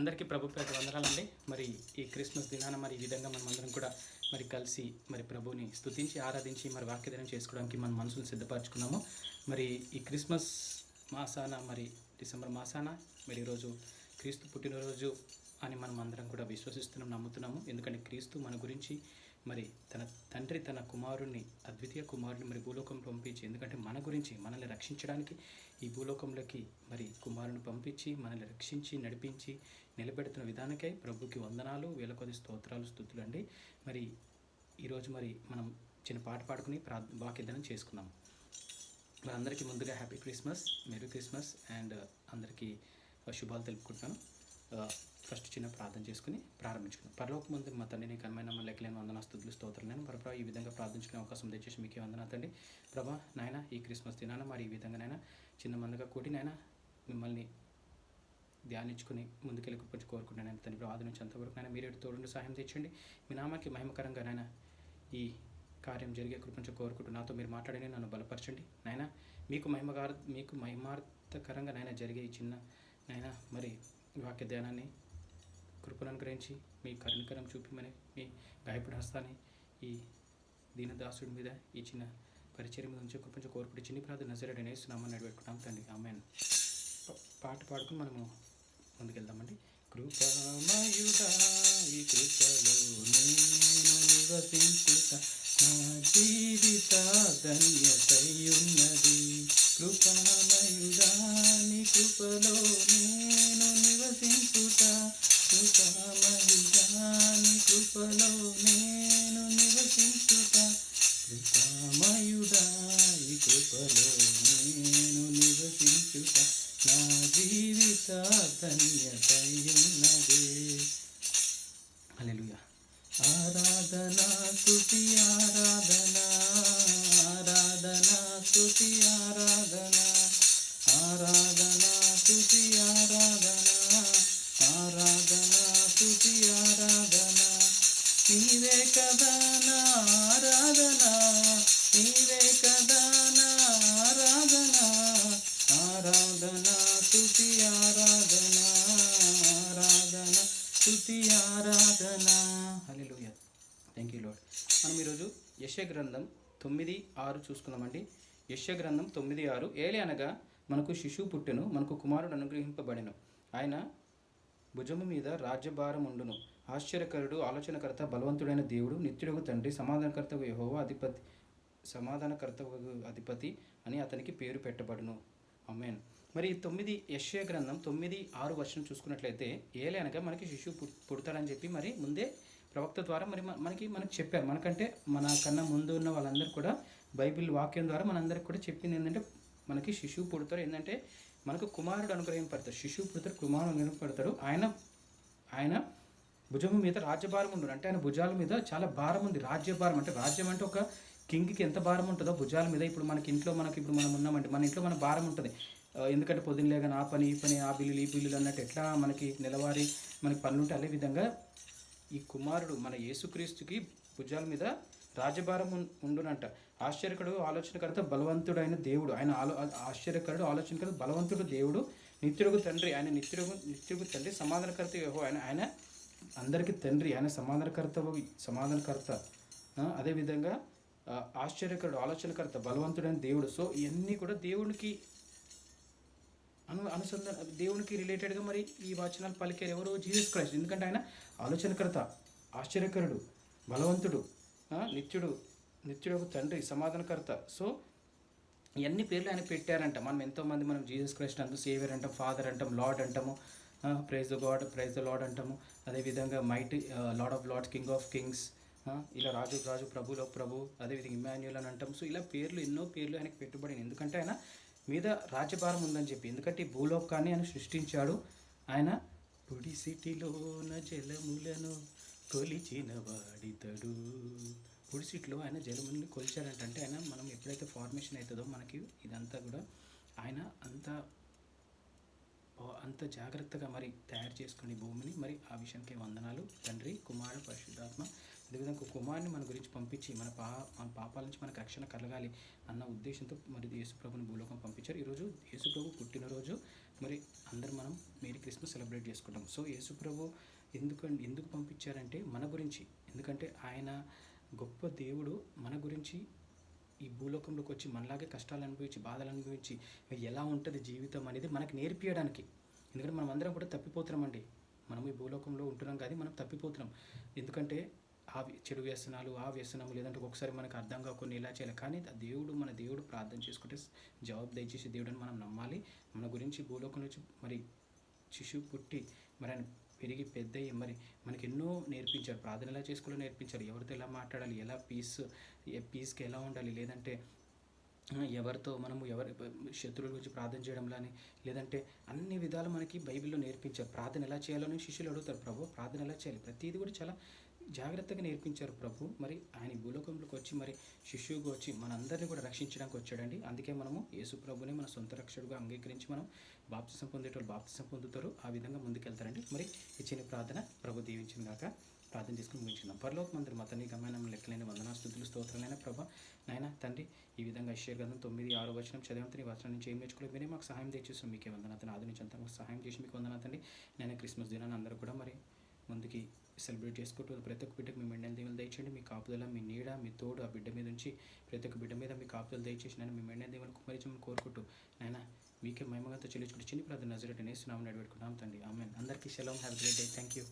అందరికీ ప్రభు పేట వందనాలండి. మరి ఈ క్రిస్మస్ దినాన మరి ఈ విధంగా మనమందరం కూడా మరి కలిసి మరి ప్రభుని స్తుతించి ఆరాధించి మరి వాక్యదానం చేసుకోవడానికి మన మనసును సిద్ధపరచుకున్నాము. మరి ఈ క్రిస్మస్ మాసాన మరి డిసెంబర్ మాసాన మరి ఈరోజు క్రీస్తు పుట్టినరోజు అని మనం అందరం కూడా విశ్వసిస్తున్నాం, నమ్ముతున్నాము. ఎందుకంటే క్రీస్తు మన గురించి మరి తన తండ్రి తన కుమారుణ్ణి, అద్వితీయ కుమారుని మరి భూలోకం పంపించి, ఎందుకంటే మన గురించి మనల్ని రక్షించడానికి ఈ భూలోకంలోకి మరి కుమారుని పంపించి మనల్ని రక్షించి నడిపించి నిలబెడుతున్న విధానకై ప్రభుకి వందనాలు, వేల కొద్ది స్తోత్రాలు, స్తుతులు అండి. మరి ఈరోజు మరి మనం చిన్న పాట పాడుకుని వాక్యదానం చేసుకున్నాం. మరి అందరికీ ముందుగా happy Christmas, merry Christmas and అందరికీ శుభాలు తెలుపుకుంటున్నాను. ఫస్ట్ చిన్న ప్రార్థన చేసుకుని ప్రారంభించుకున్నాం. పరలోక ముందు మా తండ్రి నీకు అమ్మైన మన లెక్కలేని వందన స్తుతులు స్తోత్రాలు నేను ప్రభా ఈ విధంగా ప్రార్థించుకునే అవకాశం తెచ్చేసి మీకే వందన తండ్రి. ప్రభా నాయన ఈ క్రిస్మస్ దినాన మరి ఈ విధంగా నాయన చిన్న మందిగా కూడి నాయన మిమ్మల్ని ధ్యానించుకుని ముందుకెళ్ళి కొంచెం కోరుకుంటున్నాను తండ్రి. ఆది నుంచి అంతవరకు నాయన మీరే తోడుండి సహాయం తెచ్చండి. మీ నామానికి మహిమకరంగా నాయన ఈ కార్యం జరిగే కృపంచు కోరుకుంటూ నాతో మీరు మాట్లాడి నన్ను బలపరచండి నాయన. మీకు మహిమార్థకరంగా నాయన జరిగే ఈ చిన్న నాయన మరి వాక్య ధ్యానాన్ని కృపను అనుగ్రహించి మీ కరుణకరం చూపిమని మీ గాయపడి హస్తాన్ని ఈ దీనదాసుడి మీద ఈ చిన్న పరిచయం మీద ఉంచి కృపంచు కోరుకుంటూ చిన్ని ప్రార్థన నజరేయుడైన యేసు నామమున నడిపెట్టుకుంటాం తండ్రి, ఆమేన్. పాట పాడుకుని మనము ముందుకెళ్దామండి. కృపామయుడా ఈ కృపలో నేను నివసించుట నా జీవిత ధన్యతయున్నది. కృపామయుడా నీ కృపలో నేను నివసించుట, కృపామయుడా నీ కృపలో నేను నివసించుట, కృపామయుడా ఈ కృపలో నేను నివసించుట నా జీవిత ధన్యతయున్నది. హల్లెలూయా. ఆరాధనా స్తుతి ఆరాధనా, ఆరాధనా స్తుతి ఆరాధనా, ఆరాధనా స్తుతి ఆరాధనా, ఆరాధనా స్తుతి ఆరాధనా. నీవే కదా నా ఆరాధనా, నీవే కదా నా ఆరాధనా, ఆరాధనా స్తుతి ఆరాధనా, ఆరాధనా స్తుతి ఆరాధనా. హల్లెలూయా. Thank you lord. మనం ఈరోజు యెషయా గ్రంథం 9:6 చూసుకుందామండి. యెషయా గ్రంథం 9:6. ఏలి అనగా మనకు శిశువు పుట్టెను, మనకు కుమారుడు అనుగ్రహింపబడెను, ఆయన భుజము మీద రాజ్యభారం ఉండును. ఆశ్చర్యకరుడు, ఆలోచనకర్త, బలవంతుడైన దేవుడు, నిత్యుడగు తండ్రి, సమాధానకర్తకు యెహోవా అధిపతి, సమాధానకర్తకు అధిపతి అని అతనికి పేరు పెట్టబడును. ఆమేన్. మరి యెషయా గ్రంథం 9:6 వర్షం చూసుకున్నట్లయితే ఏలి అనగా మనకి శిశువు పుడతాడని చెప్పి మరి ముందే ప్రవక్త ద్వారా మరి మనకి చెప్పారు. మనకంటే మన కన్నా ముందు ఉన్న వాళ్ళందరూ కూడా బైబిల్ వాక్యం ద్వారా మనందరికి కూడా చెప్పింది ఏంటంటే మనకి శిశువు పుడతాడు, ఏంటంటే మనకు కుమారుడు అనుగ్రహింపడతాడు. శిశువు పుడతాడు, కుమారుడు అనుగ్రహింపడతాడు. ఆయన భుజము మీద రాజ్యభారం ఉండు, అంటే ఆయన భుజాల మీద చాలా భారం ఉంది. రాజ్యభారం అంటే, రాజ్యం అంటే ఒక కింగ్కి ఎంత భారం ఉంటుందో భుజాల మీద. ఇప్పుడు ఇప్పుడు మనం ఉన్నామంటే మన ఇంట్లో మన భారం ఉంటుంది. ఎందుకంటే పొద్దున లేగానే ఆ పని ఈ పని, ఆ బిల్లులు ఈ బిల్లులు అన్నట్టు ఎట్లా మనకి నెలవారీ మనకి పనులు ఉంటే అదే విధంగా ఈ కుమారుడు మన యేసుక్రీస్తుకి భుజాల మీద రాజ్యభారం ఉండునంట. ఆశ్చర్యకరుడు, ఆలోచనకర్త, బలవంతుడైన దేవుడు, ఆయన ఆశ్చర్యకరుడు, ఆలోచనకర్త, బలవంతుడు దేవుడు, నిత్యుడుగు తండ్రి, ఆయన నిత్యుడుగు తండ్రి, సమాధానకర్త యెహోవా, ఆయన అందరికీ తండ్రి, ఆయన సమాధానకర్త. అదేవిధంగా ఆశ్చర్యకరుడు, ఆలోచనకర్త, బలవంతుడైన దేవుడు. సో ఇవన్నీ కూడా దేవునికి దేవునికి రిలేటెడ్గా మరి ఈ వచనాలు పలికారు ఎవరు? Jesus Christ. ఎందుకంటే ఆయన ఆలోచనకర్త, ఆశ్చర్యకరుడు, బలవంతుడు, నిత్యుడు తండ్రి, సమాధానకర్త. సో ఇవన్నీ పేర్లు ఆయన పెట్టారంట. మనం జీసస్ క్రైస్ట్ అంటాం, సేవియర్ అంటాం, ఫాదర్ అంటాం, లార్డ్ అంటాము, praise the God, praise the Lord అంటాము. అదేవిధంగా mighty Lord of lords, King of kings, ఇలా రాజు, ప్రభులో ప్రభు, అదేవిధంగా ఇమ్మాన్యుయల్ అని అంటాం. సో ఇలా ఎన్నో పేర్లు ఆయనకు పెట్టుబడింది. ఎందుకంటే ఆయన మీద రాజ్యభారం ఉందని చెప్పి. ఎందుకంటే ఈ భూలోకాన్ని ఆయన సృష్టించాడు. ఆయన పుడిసిటిలోన జలములను కొలిచిన వాడితడు. పుడిసిట్లో ఆయన జలములను కొలిచాడంటే, అంటే ఆయన మనం ఎప్పుడైతే ఫార్మేషన్ అవుతుందో మనకి ఇదంతా కూడా ఆయన అంత జాగ్రత్తగా మరి తయారు చేసుకుని భూమిని. మరి ఆ విషయానికి వందనాలు తండ్రి, కుమారుడు, పరిశుద్ధాత్మ అదేవిధంగా ఒక కుమారుని మన గురించి పంపించి మన పాపాల నుంచి మనకు రక్షణ కలగాలి అన్న ఉద్దేశంతో మరి యేసుప్రభుని భూలోకం పంపించారు. ఈరోజు యేసుప్రభు పుట్టినరోజు. మరి అందరం మనం మేరీ క్రిస్మస్ సెలబ్రేట్ చేసుకుంటాం. సో యేసుప్రభు ఎందుకు పంపించారంటే మన గురించి. ఎందుకంటే ఆయన గొప్ప దేవుడు మన గురించి ఈ భూలోకంలోకి వచ్చి మనలాగే కష్టాలు అనుభవించి, బాధలు అనుభవించి ఎలా ఉంటుంది జీవితం అనేది మనకు నేర్పించడానికి. ఎందుకంటే మనం అందరం కూడా తప్పిపోతున్నామండి. మనం ఈ భూలోకంలో ఉంటున్నాం కానీ మనం తప్పిపోతున్నాం. ఎందుకంటే చెడు వ్యసనాలు, ఆ వ్యసనము, లేదంటే ఒకసారి మనకు అర్థం కాకుండా ఇలా చేయాలి. కానీ మన దేవుడు ప్రార్థన చేసుకుంటే జవాబు దయచేసి దేవుడని మనం నమ్మాలి. మన గురించి భూలోకం నుంచి మరి శిశువు పుట్టి మరి ఆయన పెరిగి పెద్దయ్యి మరి మనకి ఎన్నో నేర్పించారు. ప్రార్థన ఎలా చేసుకోవాలో నేర్పించారు. ఎవరితో ఎలా మాట్లాడాలి, ఎలా పీస్కి ఎలా ఉండాలి, లేదంటే ఎవరితో మనము శత్రువుల గురించి ప్రార్థన చేయడం కానీ, లేదంటే అన్ని విధాలు మనకి బైబిల్లో నేర్పించారు. ప్రార్థన ఎలా చేయాలని శిష్యులు అడుగుతారు, ప్రభు ప్రార్థన ఎలా చేయాలి, ప్రతిదీ కూడా చాలా జాగ్రత్తగా నేర్పించారు ప్రభు. మరి ఆయన భూలోకంలోకి వచ్చి మరి శిష్యువుగా వచ్చి మనందరినీ కూడా రక్షించడానికి వచ్చాడండి. అందుకే మనము యేసు ప్రభుని మన సొంత రక్షకుడుగా అంగీకరించి మనం బాప్తిసం పొందేటోళ్ళు బాప్తిసం పొందుతారు. ఆ విధంగా ముందుకెళ్తారండి. మరి ఈ చిన్న ప్రార్థన ప్రభు దీవించిన గాక. ప్రార్థన చేసుకుని ముగించుకుందాం. పరలోకమందరి మతని గమనం లెక్కలేని వందనా స్తుతులు స్తోత్రాలైన ప్రభా నాయన తండ్రి, ఈ విధంగా యెషయా గ్రంథం 9:6 వచనం చదివంతని వచనం నుంచి ఏం నేర్చుకోలేదు, మీరే మాకు సహాయం తెచ్చేసాం. మీకే వందనాతని ఆధునించంతా మాకు సహాయం చేసి మీకు వందనాతండి. నేను క్రిస్మస్ దినాన్ని అందరూ కూడా మరి ముందుకి సెలబ్రేట్ చేసుకుంటూ ప్రతి ఒక్క బిడ్డకు మీ మెండని దేవులు దయచేయండి. మీ కాపుదల, మీ నీడ, మీ తోడు ఆ బిడ్డ మీద నుంచి ప్రతి ఒక్క బిడ్డ మీద మీ కాపుదలు దయచేసి నేను మీ మెండని దేవుని కుమరించమని కోరుకుంటూ నాయన మీకే మహిమగంతో చెల్లించుకుంటూ చిన్న ప్రార్థన నజరేయుడైన యేసు నామమున అడిగి పెట్టుకున్నాం తండ్రి. ఆమేన్. అందరికీ shalom. Have a great day. Thank you.